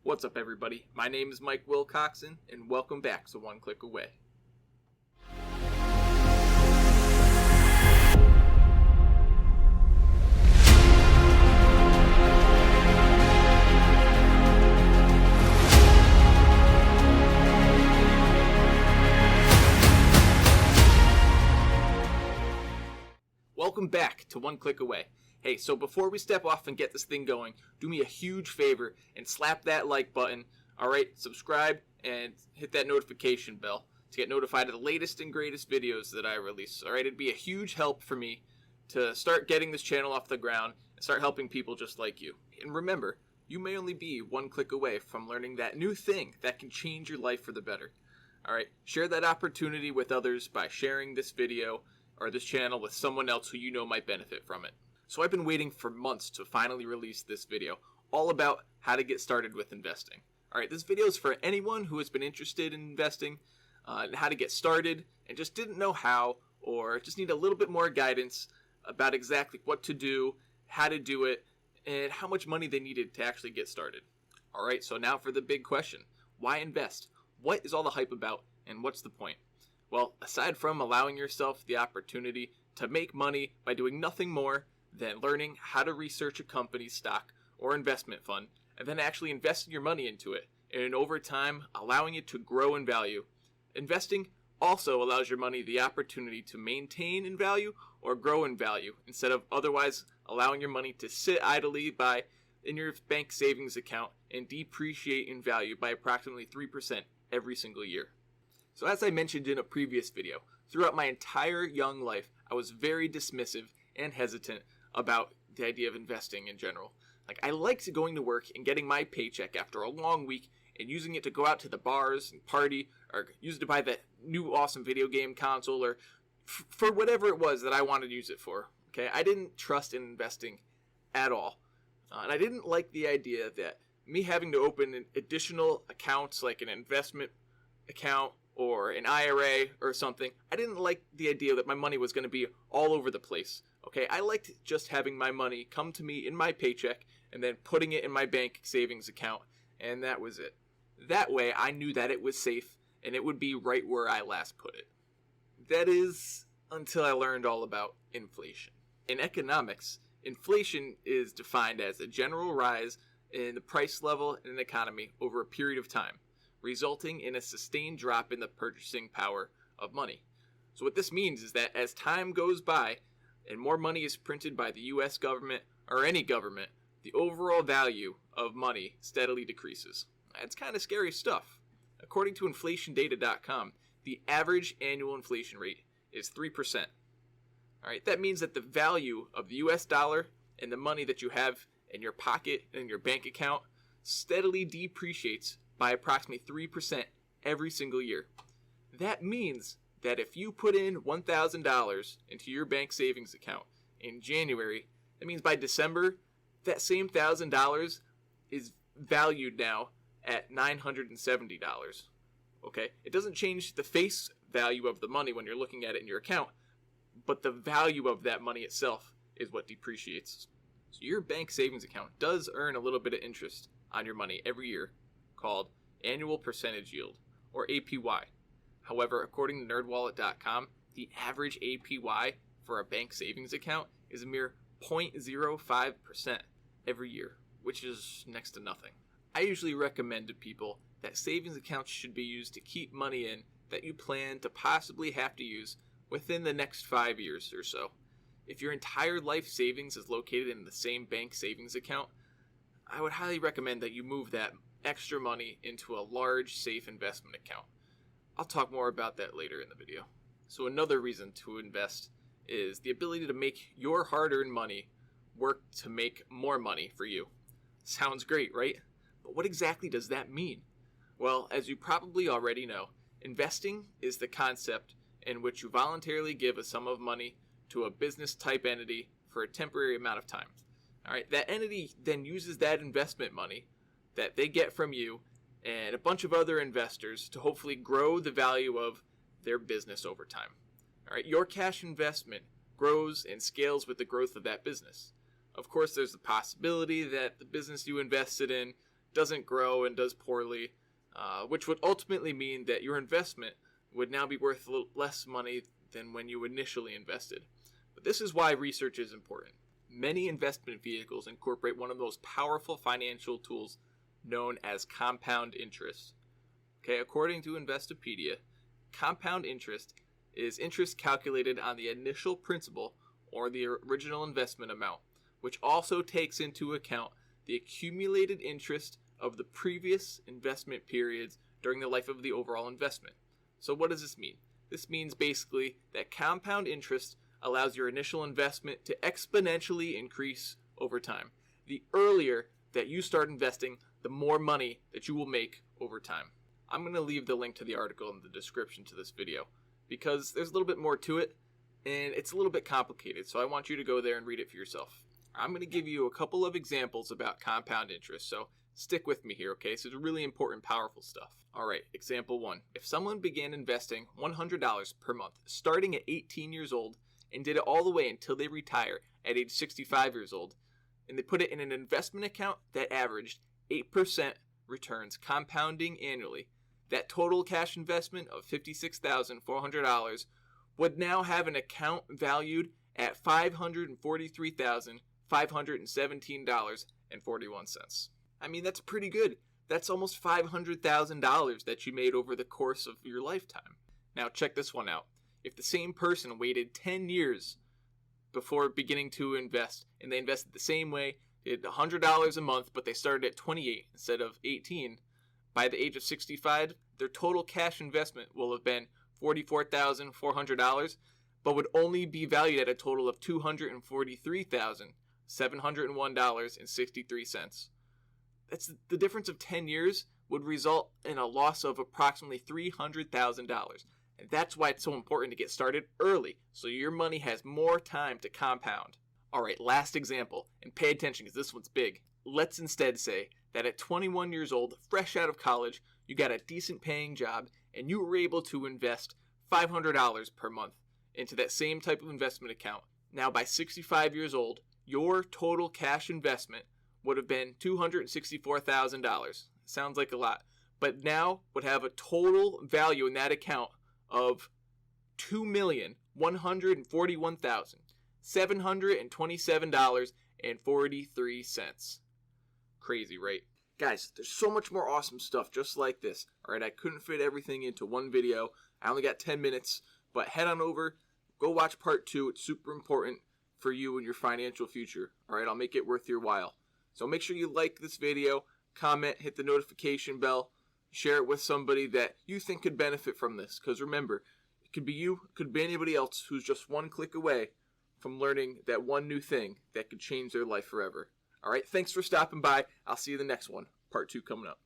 What's up, everybody? My name is Mike Wilcoxon, and welcome back to One Click Away. Welcome back to One Click Away. Hey, so before we step off and get this thing going, do me a huge favor and slap that like button. Alright, subscribe and hit that notification bell to get notified of the latest and greatest videos that I release. Alright, it'd be a huge help for me to start getting this channel off the ground and start helping people just like you. And remember, you may only be one click away from learning that new thing that can change your life for the better. Alright, share that opportunity with others by sharing this video or this channel with someone else who you know might benefit from it. So I've been waiting for months to finally release this video, all about how to get started with investing. Alright, this video is for anyone who has been interested in investing, and how to get started, and just didn't know how, or just need a little bit more guidance about exactly what to do, how to do it, and how much money they needed to actually get started. Alright, so now for the big question. Why invest? What is all the hype about, and what's the point? Well, aside from allowing yourself the opportunity to make money by doing nothing more than learning how to research a company's stock or investment fund, and then actually investing your money into it, and over time allowing it to grow in value. Investing also allows your money the opportunity to maintain in value or grow in value, instead of otherwise allowing your money to sit idly by in your bank savings account and depreciate in value by approximately 3% every single year. So as I mentioned in a previous video, throughout my entire young life, I was very dismissive and hesitant about the idea of investing in general. Like, I liked going to work and getting my paycheck after a long week and using it to go out to the bars and party, or use it to buy that new awesome video game console, or for whatever it was that I wanted to use it for. Okay, I didn't trust in investing at all. And I didn't like the idea that me having to open additional accounts like an investment account or an IRA or something, I didn't like the idea that my money was going to be all over the place. Okay, I liked just having my money come to me in my paycheck and then putting it in my bank savings account, and that was it. That way, I knew that it was safe and it would be right where I last put it. That is, until I learned all about inflation. In economics, inflation is defined as a general rise in the price level in an economy over a period of time, resulting in a sustained drop in the purchasing power of money. So what this means is that as time goes by and more money is printed by the US government or any government, the overall value of money steadily decreases. That's kind of scary stuff. According to inflationdata.com, the average annual inflation rate is 3%. Alright, that means that the value of the US dollar and the money that you have in your pocket and in your bank account steadily depreciates by approximately 3% every single year. That means that if you put in $1,000 into your bank savings account in January, that means by December, that same $1,000 is valued now at $970. Okay? It doesn't change the face value of the money when you're looking at it in your account, but the value of that money itself is what depreciates. So your bank savings account does earn a little bit of interest on your money every year, called annual percentage yield, or APY. However, according to nerdwallet.com, the average APY for a bank savings account is a mere 0.05% every year, which is next to nothing. I usually recommend to people that savings accounts should be used to keep money in that you plan to possibly have to use within the next 5 years or so. If your entire life savings is located in the same bank savings account, I would highly recommend that you move that extra money into a large, safe investment account. I'll talk more about that later in the video. So another reason to invest is the ability to make your hard-earned money work to make more money for you. Sounds great, right? But what exactly does that mean? Well, as you probably already know, investing is the concept in which you voluntarily give a sum of money to a business-type entity for a temporary amount of time. Alright, that entity then uses that investment money that they get from you and a bunch of other investors to hopefully grow the value of their business over time. Alright, your cash investment grows and scales with the growth of that business. Of course, there's the possibility that the business you invested in doesn't grow and does poorly, which would ultimately mean that your investment would now be worth a little less money than when you initially invested. But this is why research is important. Many investment vehicles incorporate one of the most powerful financial tools known as compound interest. Okay, according to Investopedia, compound interest is interest calculated on the initial principal or the original investment amount, which also takes into account the accumulated interest of the previous investment periods during the life of the overall investment. So what does this mean? This means basically that compound interest allows your initial investment to exponentially increase over time. The earlier that you start investing, the more money that you will make over time. I'm going to leave the link to the article in the description to this video because there's a little bit more to it and it's a little bit complicated, so I want you to go there and read it for yourself. I'm going to give you a couple of examples about compound interest, so stick with me here, okay? So it's really important, powerful stuff. All right, example 1. If someone began investing $100 per month starting at 18 years old and did it all the way until they retire at age 65 years old, and they put it in an investment account that averaged 8% returns compounding annually, that total cash investment of $56,400 would now have an account valued at $543,517.41. I mean, that's pretty good. That's almost $500,000 that you made over the course of your lifetime. Now check this one out. If the same person waited 10 years before beginning to invest, and they invested the same way, they did $100 a month, but they started at 28 instead of 18, by the age of 65, their total cash investment will have been $44,400, but would only be valued at a total of $243,701.63. That's the difference of 10 years would result in a loss of approximately $300,000. And that's why it's so important to get started early, so your money has more time to compound. Alright, last example, and pay attention because this one's big. Let's instead say that at 21 years old, fresh out of college, you got a decent paying job, and you were able to invest $500 per month into that same type of investment account. Now by 65 years old, your total cash investment would have been $264,000. Sounds like a lot, but now would have a total value in that account of $2,141,727.43. Crazy, right? Guys, there's so much more awesome stuff just like this. Alright, I couldn't fit everything into one video. I only got 10 minutes, but head on over, go watch part 2. It's super important for you and your financial future. Alright, I'll make it worth your while. So make sure you like this video, comment, hit the notification bell, share it with somebody that you think could benefit from this. Because remember, it could be you, it could be anybody else who's just one click away from learning that one new thing that could change their life forever. Alright, thanks for stopping by. I'll see you in the next one. Part 2 coming up.